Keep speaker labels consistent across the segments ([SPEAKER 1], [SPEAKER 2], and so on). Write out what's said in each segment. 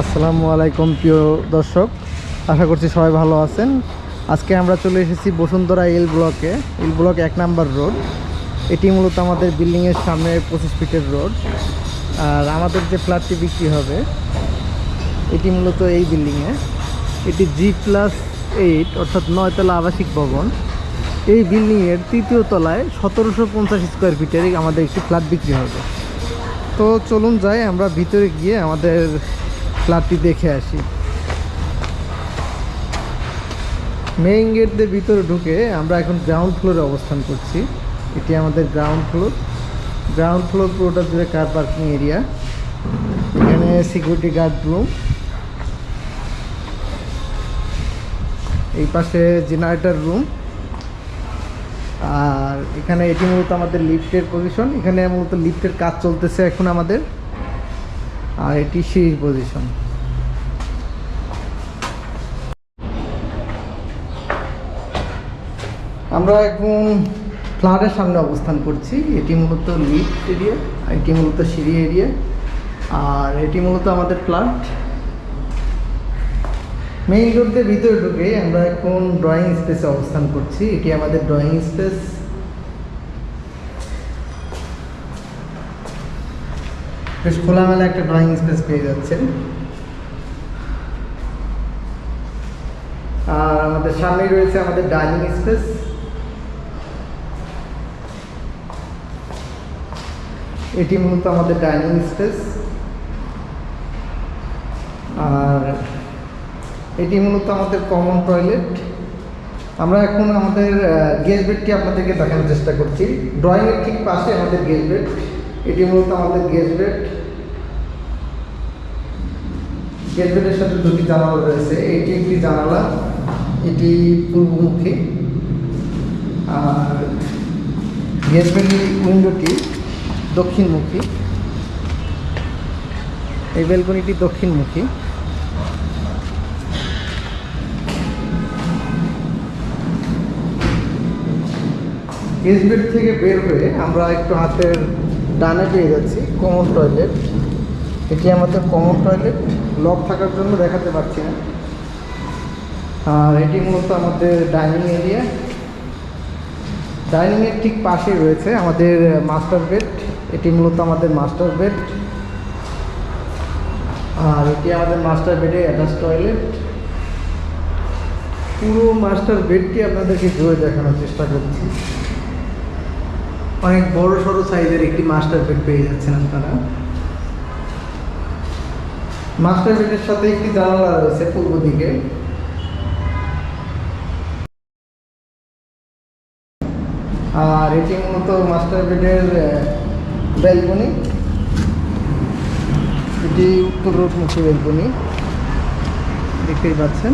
[SPEAKER 1] আসসালামু আলাইকুম প্রিয় দর্শক, আশা করছি সবাই ভালো আছেন। আজকে আমরা চলে এসেছি বসুন্ধরা এল ব্লকে, এল ব্লক 1 নাম্বার রোড। এটি মূলত আমাদের বিল্ডিংয়ের সামনে 25 ফিটের রোড। আর আমাদের যে ফ্ল্যাটটি বিক্রি হবে এটি মূলত এই বিল্ডিংয়ে, এটি G+8 অর্থাৎ 9 তলা আবাসিক ভবন। এই বিল্ডিংয়ের 3য় তলায় 1750 স্কোয়ার ফিটের আমাদের একটি ফ্ল্যাট বিক্রি হবে। তো চলুন যাই, আমরা ভিতরে গিয়ে আমাদের ফ্ল্যাটটি দেখে আসি। মেইন গেট দিয়ে ভিতরে ঢুকে আমরা এখন গ্রাউন্ড ফ্লোরে অবস্থান করছি। এটি আমাদের গ্রাউন্ড ফ্লোর পুরোটা জুড়ে কার পার্কিং এরিয়া। এখানে সিকিউরিটি গার্ড রুম, এই পাশে জেনারেটর রুম। আর এখানে এটি মূলত আমাদের লিফটের পজিশন, এখানে মূলত লিফটের কাজ চলতেছে এখন আমাদের। আর এটি সিঁড়ির পজিশন। আমরা এখন ফ্ল্যাটের সামনে অবস্থান করছি। এটি মূলত লিফট এরিয়া, এটি মূলত সিঁড়ি এরিয়া, আর এটি মূলত আমাদের ফ্ল্যাট। মেইন রোড দিয়ে ভিতরে ঢুকে আমরা এখন ড্রয়িং স্পেসে অবস্থান করছি। এটি আমাদের ড্রয়িং স্পেস। বেশ খোলামেলা একটা ড্রয়িং স্পেস পেয়ে যাচ্ছেন। আর আমাদের সামনেই রয়েছে আমাদের ডাইনিং স্পেস। এটি মূলত আমাদের ডাইনিং স্পেস। আর এটি মূলত আমাদের কমন টয়লেট। আমরা এখন আমাদের গেস্ট বেডটি আপনাদেরকে দেখানোর চেষ্টা করছি। ড্রয়িংয়ের ঠিক পাশে আমাদের গেস্ট বেড। এটি মূলত আমাদের গেস্ট বেড। গেস্ট বেডের সাথে দুটি জানালা রয়েছে। এটি একটি জানালা, এটি পূর্বমুখী। আর গেস্ট বেডের উইন্ডোটি দক্ষিণমুখী। এই ব্যালকনিটি দক্ষিণমুখী। গেস্ট বেড থেকে বের হয়ে আমরা একটু হাতের ডানে পেয়ে যাচ্ছি কমন টয়লেট। এটি আমাদের কমন টয়লেট, লক থাকার জন্য দেখাতে পারছি না। আর এটি মূলত আমাদের ডাইনিং এরিয়া। ডাইনিংয়ের ঠিক পাশে রয়েছে আমাদের মাস্টার বেড। এটি মূলত আমাদের মাস্টার বেড। আর এটি আমাদের মাস্টার বেডে অ্যাটাচ টয়লেট। পুরো মাস্টার বেডটি আপনাদেরকে ঘুরে দেখানোর চেষ্টা করছি। অনেক বড় সড়ো সাইজের একটি মাস্টার বেড পেয়ে যাচ্ছেন আপনারা। মাস্টার বেডের সাথে একটি জানালা রয়েছে পূর্ব দিকে। আর এটি মূলত মাস্টার বেডের ব্যালকনি। এটি উত্তর রোডমুখী ব্যালকনি, দেখতেই পাচ্ছেন।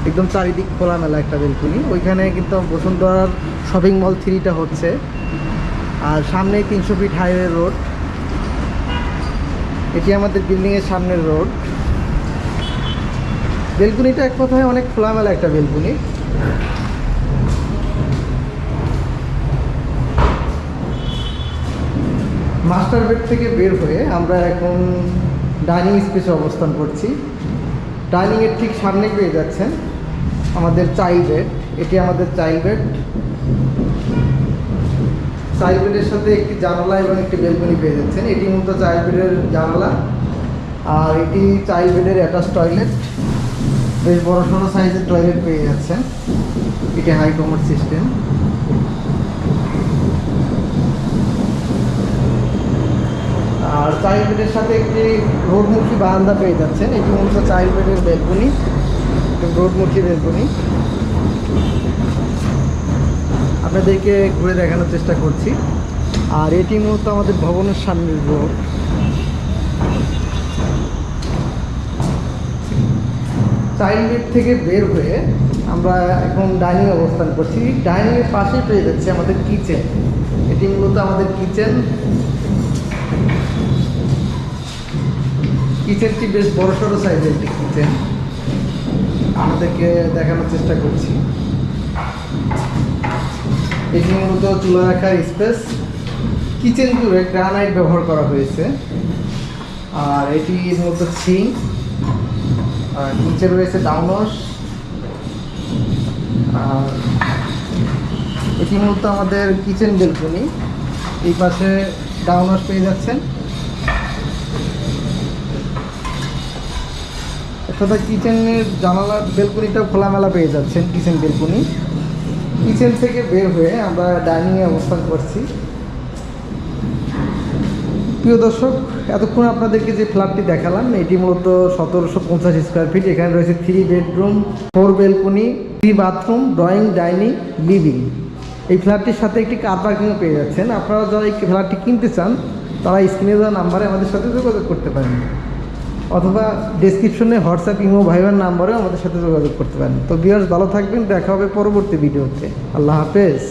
[SPEAKER 1] একদম চারিদিক খোলামেলা একটা ব্যালকনি। ওইখানে কিন্তু বসুন্ধরার শপিং মল 3টা হচ্ছে। আর সামনেই 300 ফিট হাইওয়ে রোড। এটি আমাদের বিল্ডিংয়ের সামনের রোড। ব্যালকনিটা এক কথায় অনেক খোলামেলা একটা ব্যালকনি। মাস্টার বেড থেকে বের হয়ে আমরা এখন ডাইনিং স্পেসে অবস্থান করছি। ডাইনিংয়ের ঠিক সামনে পেয়ে যাচ্ছেন আমাদের চাইল্ড বেড। এটি আমাদের চাইল্ড বেড। চাইল্ড বেডের সাথে একটি জানালা এবং একটি ব্যালকনি পেয়ে যাচ্ছেন। এটি মূলত চাইল্ড বেডের জানালা। আর এটি চাইল্ড বেডের অ্যাটাচ টয়লেট। বেশ বড় সড়ো সাইজের টয়লেট পেয়ে যাচ্ছেন। এটি হাই কমোড সিস্টেম। আর চাইল্ড বেডের সাথে একটি রোডমুখী বারান্দা পেয়ে যাচ্ছেন। এটি মূলত চাইল্ড বেডের ব্যালকনি, রোডমুখী ব্যালকনি। আপনাদেরকে ঘুরে দেখানোর চেষ্টা করছি। আর এটি মূলত আমাদের ভবনের সামনের রোড। চাইল্ড বেড থেকে বের হয়ে আমরা এখন ডাইনিং অবস্থান করছি। ডাইনিংয়ের পাশে পেয়ে যাচ্ছে আমাদের কিচেন। এটি মূলত আমাদের কিচেন। কিচেনটি বেশ বড় সড়ো সাইজের একটি কিচেন, আমাদেরকে দেখানোর চেষ্টা করছি। এটি মূলত চুলা রাখার স্পেস। কিচেন জুড়ে গ্রানাইট ব্যবহার করা হয়েছে। আর এটি মূলত সিঙ্ক, আর নিচে রয়েছে ডাউনওয়াশ। আর এটি মূলত আমাদের কিচেন বেলকনি। এই পাশে ডাউনওয়াশ পেয়ে যাচ্ছেন। অর্থাৎ কিচেনের জানালার বেলকনিটাও খোলামেলা পেয়ে যাচ্ছেন। কিচেন বেলকনি, কিচেন থেকে বের হয়ে আমরা ডাইনিংয়ে অবস্থান করছি। প্রিয় দর্শক, এতক্ষণ আপনাদেরকে যে ফ্ল্যাটটি দেখালাম এটি মূলত 1750 স্কোয়ার ফিট। এখানে রয়েছে 3 bedroom, 4 balcony, 3 bathroom, drawing, dining, living. এই ফ্ল্যাটটির সাথে একটি কার পার্কিংও পেয়ে যাচ্ছেন। আপনারা যারা এই ফ্ল্যাটটি কিনতে চান তারা স্ক্রিনে দেওয়া নাম্বারে আমাদের সাথে যোগাযোগ করতে পারেন, অথবা ডেসক্রিপশনে হোয়াটসঅ্যাপ, ইমো, ভাইবার নাম্বারেও আমাদের সাথে যোগাযোগ করতে পারেন। তো ভিউয়ার্স, ভালো থাকবেন, দেখা হবে পরবর্তী ভিডিওতে। আল্লাহ হাফেজ।